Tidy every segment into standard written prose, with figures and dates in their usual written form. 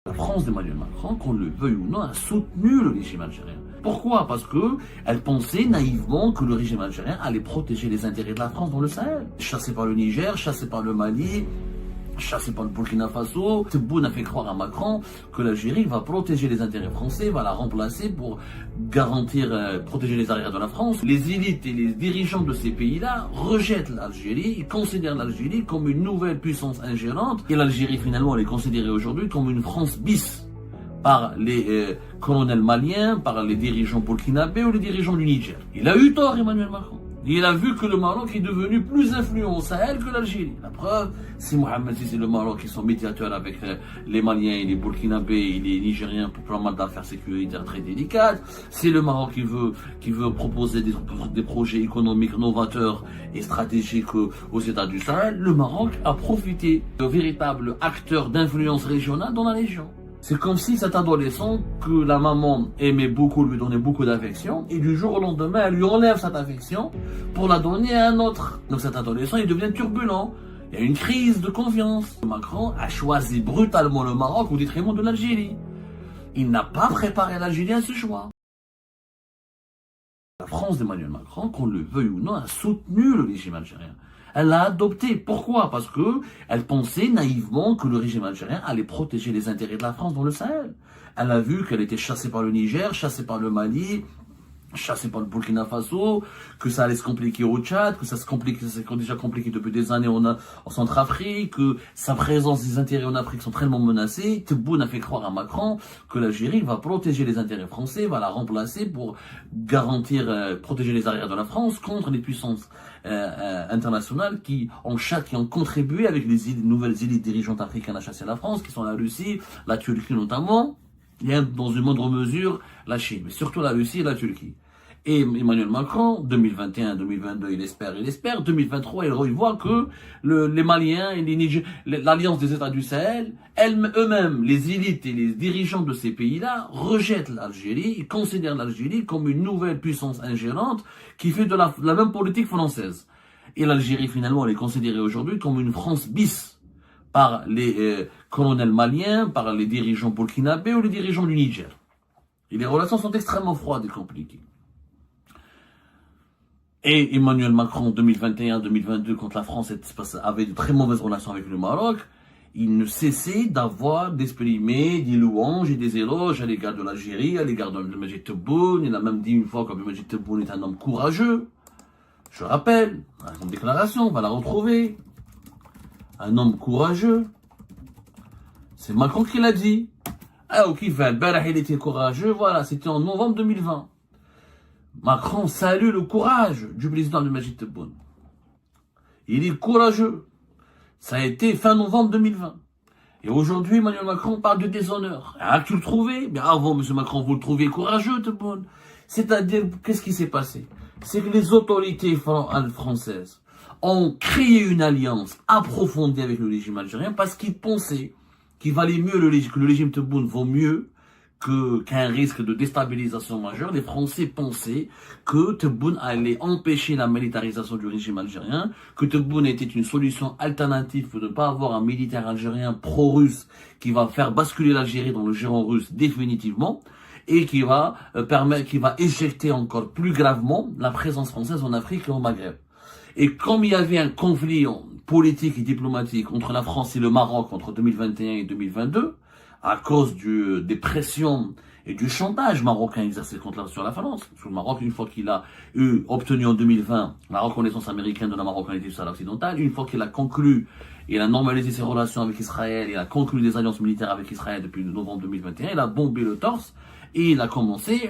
La France d'Emmanuel Macron, qu'on le veuille ou non, a soutenu le régime algérien. Pourquoi? Parce qu'elle pensait naïvement que le régime algérien allait protéger les intérêts de la France dans le Sahel. Chassé par le Niger, chassé par le Mali, chassé par le Burkina Faso, Tebboune a fait croire à Macron que l'Algérie va protéger les intérêts français, va la remplacer pour garantir, protéger les arrières de la France. Les élites et les dirigeants de ces pays-là rejettent l'Algérie, ils considèrent l'Algérie comme une nouvelle puissance ingérante, et l'Algérie finalement elle est considérée aujourd'hui comme une France bis par les colonels maliens, par les dirigeants burkinabés ou les dirigeants du Niger. Il a eu tort, Emmanuel Macron. Il a vu que le Maroc est devenu plus influent au Sahel que l'Algérie. La preuve, c'est Mohamed Sissi et le Maroc qui sont médiateurs avec les Maliens et les Burkinabés et les Nigériens pour pas mal d'affaires sécuritaires très délicates. C'est le Maroc qui veut proposer des projets économiques novateurs et stratégiques aux États du Sahel. Le Maroc a profité de véritables acteurs d'influence régionale dans la région. C'est comme si cet adolescent que la maman aimait beaucoup, lui donnait beaucoup d'affection, et du jour au lendemain, elle lui enlève cette affection pour la donner à un autre. Donc cet adolescent, il devient turbulent. Il y a une crise de confiance. Macron a choisi brutalement le Maroc au détriment de l'Algérie. Il n'a pas préparé l'Algérie à ce choix. La France d'Emmanuel Macron, qu'on le veuille ou non, a soutenu le régime algérien. Elle l'a adopté. Pourquoi? Parce qu'elle pensait naïvement que le régime algérien allait protéger les intérêts de la France dans le Sahel. Elle a vu qu'elle était chassée par le Niger, chassée par le Mali, chassée par le Burkina Faso, que ça allait se compliquer au Tchad, que ça s'est déjà compliqué depuis des années en Centrafrique, que sa présence, des intérêts en Afrique sont tellement menacés. Tebboune a fait croire à Macron que l'Algérie va protéger les intérêts français, va la remplacer pour garantir, protéger les arrières de la France contre les puissances internationales qui ont contribué avec les nouvelles élites dirigeantes africaines à chasser la France, qui sont la Russie, la Turquie notamment, et dans une moindre mesure la Chine, mais surtout la Russie et la Turquie. Et Emmanuel Macron, 2021, 2022, il espère. 2023, il voit que les Maliens et l'Alliance des États du Sahel, eux-mêmes, les élites et les dirigeants de ces pays-là, rejettent l'Algérie, ils considèrent l'Algérie comme une nouvelle puissance ingérante qui fait de la même politique française. Et l'Algérie, finalement, elle est considérée aujourd'hui comme une France bis par les colonels maliens, par les dirigeants burkinabés ou les dirigeants du Niger. Et les relations sont extrêmement froides et compliquées. Et Emmanuel Macron, 2021-2022, quand la France avait de très mauvaises relations avec le Maroc, il ne cessait d'exprimer des louanges et des éloges à l'égard de l'Algérie, à l'égard de Majid Tebboune. Il a même dit une fois que Majid Tebboune est un homme courageux. Je rappelle, une déclaration, on va la retrouver. Un homme courageux. C'est Macron qui l'a dit. Ah, ok, il était courageux, voilà, c'était en novembre 2020. Macron salue le courage du président de Majid Tebboune. Il est courageux. Ça a été fin novembre 2020. Et aujourd'hui, Emmanuel Macron parle de déshonneur. Ah, tu le trouvais? Bien avant, M. Macron, vous le trouviez courageux, Tebboune. C'est-à-dire, qu'est-ce qui s'est passé? C'est que les autorités françaises ont créé une alliance approfondie avec le régime algérien parce qu'ils pensaient qu'il valait mieux que le régime Tebboune vaut mieux qu'un risque de déstabilisation majeure. Les Français pensaient que Tebboune allait empêcher la militarisation du régime algérien, que Tebboune était une solution alternative pour ne pas avoir un militaire algérien pro-russe qui va faire basculer l'Algérie dans le giron russe définitivement et qui va éjecter encore plus gravement la présence française en Afrique et au Maghreb. Et comme il y avait un conflit politique et diplomatique entre la France et le Maroc entre 2021 et 2022, à cause des pressions et du chantage marocain exercé sur la France. Parce que le Maroc, une fois qu'il a obtenu en 2020 la reconnaissance américaine de la marocanité du Sahara occidental, une fois qu'il a conclu et il a normalisé ses relations avec Israël, il a conclu des alliances militaires avec Israël depuis novembre 2021, il a bombé le torse et il a commencé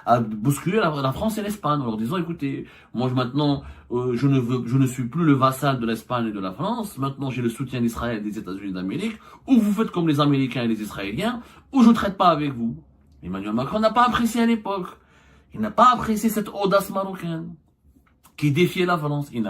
à bousculer la France et l'Espagne en leur disant, écoutez, moi maintenant, je ne suis plus le vassal de l'Espagne et de la France, maintenant j'ai le soutien d'Israël et des États-Unis d'Amérique, ou vous faites comme les Américains et les Israéliens, ou je ne traite pas avec vous. Emmanuel Macron n'a pas apprécié à l'époque. Il n'a pas apprécié cette audace marocaine qui défiait la France. Il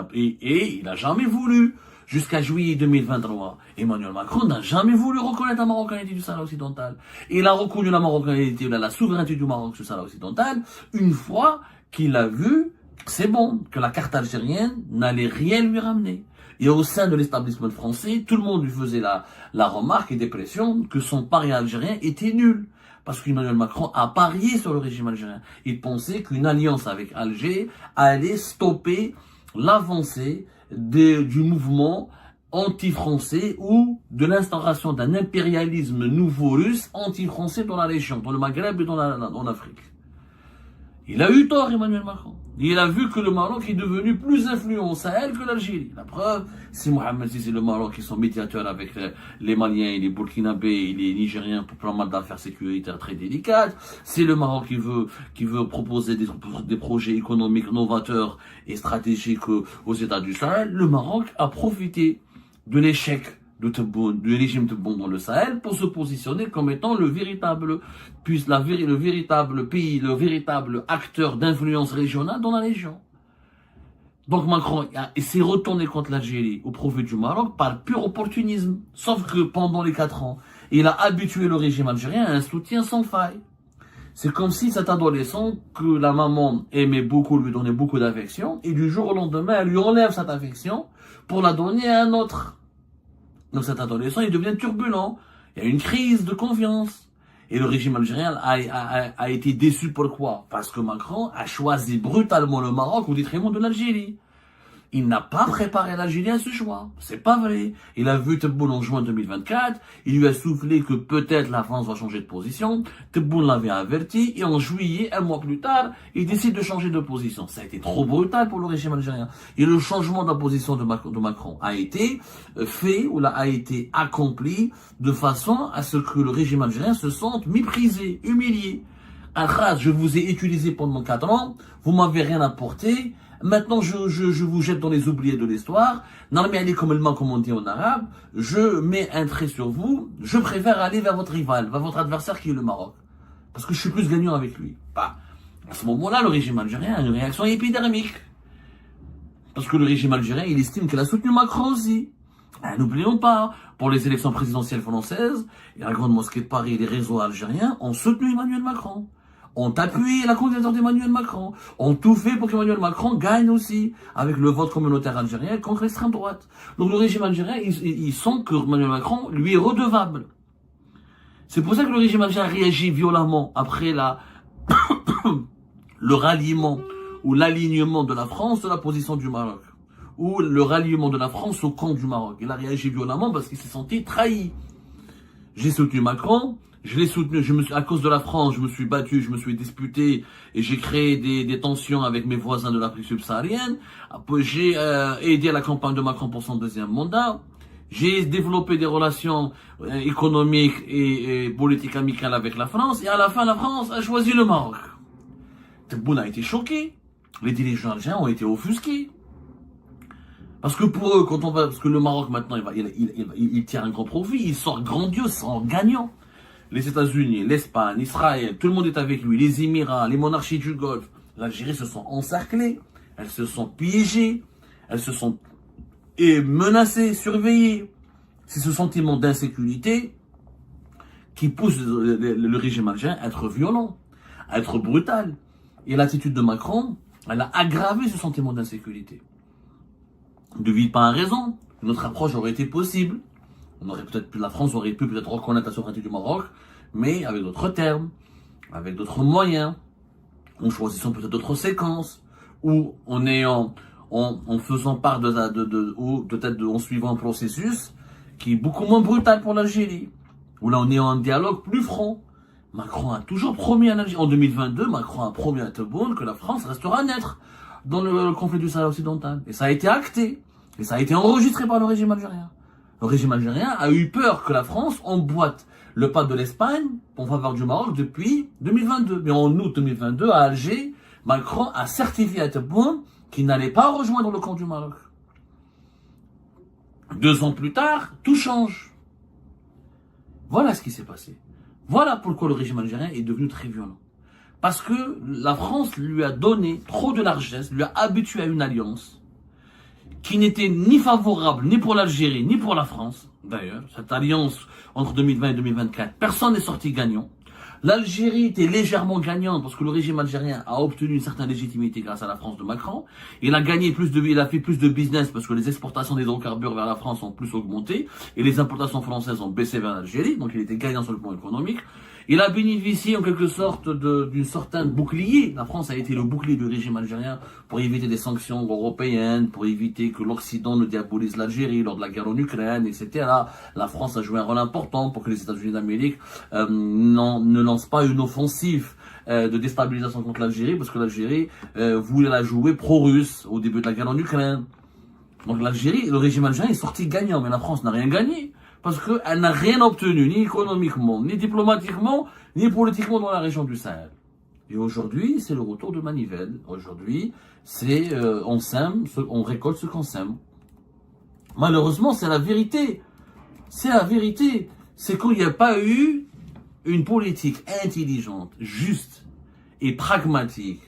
n'a jamais voulu, jusqu'à juillet 2023, Emmanuel Macron n'a jamais voulu reconnaître la marocanité du Sahara occidental. Il a reconnu la marocanité, la souveraineté du Maroc sur le Sahara occidental, une fois qu'il a vu, c'est bon, que la carte algérienne n'allait rien lui ramener. Et au sein de l'établissement français, tout le monde lui faisait la remarque et des pressions que son pari algérien était nul. Parce qu'Emmanuel Macron a parié sur le régime algérien. Il pensait qu'une alliance avec Alger allait stopper l'avancée du mouvement anti-français ou de l'instauration d'un impérialisme nouveau russe anti-français dans la région, dans le Maghreb et en Afrique. Il a eu tort, Emmanuel Macron. Il a vu que le Maroc est devenu plus influent au Sahel que l'Algérie. La preuve, c'est Mohamed VI et le Maroc qui sont médiateurs avec les Maliens, les Burkinabés et les Nigériens pour pas mal d'affaires sécuritaires très délicates. C'est le Maroc qui veut proposer des projets économiques novateurs et stratégiques aux États du Sahel. Le Maroc a profité de l'échec du régime Tebboune dans le Sahel pour se positionner comme étant le véritable pays, le véritable acteur d'influence régionale dans la région. Donc Macron s'est retourné contre l'Algérie au profit du Maroc par pur opportunisme. Sauf que pendant les 4 ans, il a habitué le régime algérien à un soutien sans faille. C'est comme si cet adolescent que la maman aimait beaucoup, lui donnait beaucoup d'affection, et du jour au lendemain, elle lui enlève cette affection pour la donner à un autre. Donc cet adolescent, il devient turbulent. Il y a une crise de confiance. Et le régime algérien a été déçu. Pourquoi? Parce que Macron a choisi brutalement le Maroc au détriment de l'Algérie. Il n'a pas préparé l'Algérie à ce choix. C'est pas vrai. Il a vu Tebboune en juin 2024. Il lui a soufflé que peut-être la France va changer de position. Tebboune l'avait averti. Et en juillet, un mois plus tard, il décide de changer de position. Ça a été trop brutal pour le régime algérien. Et le changement de la position de Macron a été fait ou a été accompli de façon à ce que le régime algérien se sente méprisé, humilié. Al-Khaz, je vous ai utilisé pendant 4 ans. Vous m'avez rien apporté. Maintenant, je vous jette dans les oubliés de l'histoire. Comme on dit en arabe, je mets un trait sur vous. Je préfère aller vers votre rival, vers votre adversaire qui est le Maroc. Parce que je suis plus gagnant avec lui. Bah, à ce moment-là, le régime algérien a une réaction épidermique. Parce que le régime algérien, il estime qu'il a soutenu Macron aussi. N'oublions pas, pour les élections présidentielles françaises, la Grande Mosquée de Paris et les réseaux algériens ont soutenu Emmanuel Macron. Ont appuyé la candidature d'Emmanuel Macron, ont tout fait pour qu'Emmanuel Macron gagne aussi, avec le vote communautaire algérien contre l'extrême droite. Donc le régime algérien, ils sent que Emmanuel Macron lui est redevable. C'est pour ça que le régime algérien réagit violemment après le ralliement ou l'alignement de la France de la position du Maroc, ou le ralliement de la France au camp du Maroc. Il a réagi violemment parce qu'il s'est senti trahi. J'ai soutenu Macron. Je l'ai soutenu, à cause de la France, je me suis battu, je me suis disputé et j'ai créé des tensions avec mes voisins de l'Afrique subsaharienne. J'ai aidé à la campagne de Macron pour son 2e mandat. J'ai développé des relations économiques et politiques amicales avec la France. Et à la fin, la France a choisi le Maroc. Tebboune a été choqué. Les dirigeants algériens ont été offusqués. Parce que pour eux, parce que le Maroc maintenant, il tire un grand profit, il sort grandiose, il sort gagnant. Les États-Unis, l'Espagne, Israël, tout le monde est avec lui, les Émirats, les monarchies du Golfe. L'Algérie se sont encerclées, elles se sont piégées, elles se sont menacées, surveillées. C'est ce sentiment d'insécurité qui pousse le régime algérien à être violent, à être brutal. Et l'attitude de Macron, elle a aggravé ce sentiment d'insécurité. De ville pas à raison, notre approche aurait été possible. La France aurait pu peut-être reconnaître la souveraineté du Maroc, mais avec d'autres termes, avec d'autres moyens, en choisissant peut-être d'autres séquences, ou en faisant part en suivant un processus qui est beaucoup moins brutal pour l'Algérie, où là on est en dialogue plus franc. Macron a toujours promis à l'Algérie, en 2022, Macron a promis à Tebboune que la France restera neutre dans le conflit du Sahel occidental. Et ça a été acté, et ça a été enregistré par le régime algérien. Le régime algérien a eu peur que la France emboîte le pas de l'Espagne en faveur du Maroc depuis 2022. Mais en août 2022, à Alger, Macron a certifié à Tebboune qu'il n'allait pas rejoindre le camp du Maroc. 2 ans plus tard, tout change. Voilà ce qui s'est passé. Voilà pourquoi le régime algérien est devenu très violent. Parce que la France lui a donné trop de largesse, lui a habitué à une alliance qui n'était ni favorable ni pour l'Algérie, ni pour la France. D'ailleurs, cette alliance entre 2020 et 2024, personne n'est sorti gagnant. L'Algérie était légèrement gagnante parce que le régime algérien a obtenu une certaine légitimité grâce à la France de Macron. Il a gagné il a fait plus de business parce que les exportations d'hydrocarbures vers la France ont plus augmenté et les importations françaises ont baissé vers l'Algérie. Donc il était gagnant sur le plan économique. Il a bénéficié en quelque sorte d'une certaine bouclier. La France a été le bouclier du régime algérien pour éviter des sanctions européennes, pour éviter que l'Occident ne diabolise l'Algérie lors de la guerre en Ukraine, etc. La France a joué un rôle important pour que les États-Unis d'Amérique ne lancent pas une offensive de déstabilisation contre l'Algérie, parce que l'Algérie voulait la jouer pro-russe au début de la guerre en Ukraine. Donc l'Algérie, le régime algérien est sorti gagnant, mais la France n'a rien gagné. Parce qu'elle n'a rien obtenu, ni économiquement, ni diplomatiquement, ni politiquement dans la région du Sahel. Et aujourd'hui, c'est le retour de manivelle. Aujourd'hui, c'est on sème, on récolte ce qu'on sème. Malheureusement, c'est la vérité. C'est la vérité. C'est qu'il n'y a pas eu une politique intelligente, juste et pragmatique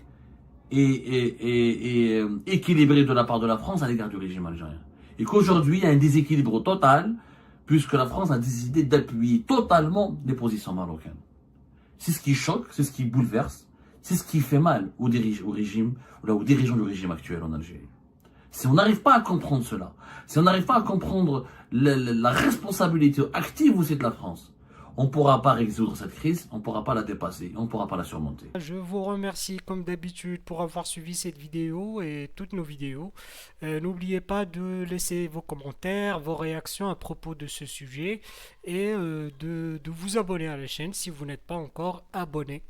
et équilibrée de la part de la France à l'égard du régime algérien. Et qu'aujourd'hui, il y a un déséquilibre total puisque la France a décidé d'appuyer totalement les positions marocaines. C'est ce qui choque, c'est ce qui bouleverse, c'est ce qui fait mal aux dirigeants du régime actuel en Algérie. Si on n'arrive pas à comprendre cela, si on n'arrive pas à comprendre la responsabilité active aussi de la France, on ne pourra pas résoudre cette crise, on ne pourra pas la dépasser, on ne pourra pas la surmonter. Je vous remercie comme d'habitude pour avoir suivi cette vidéo et toutes nos vidéos. N'oubliez pas de laisser vos commentaires, vos réactions à propos de ce sujet et de vous abonner à la chaîne si vous n'êtes pas encore abonné.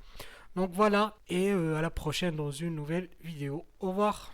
Donc voilà, et à la prochaine dans une nouvelle vidéo. Au revoir.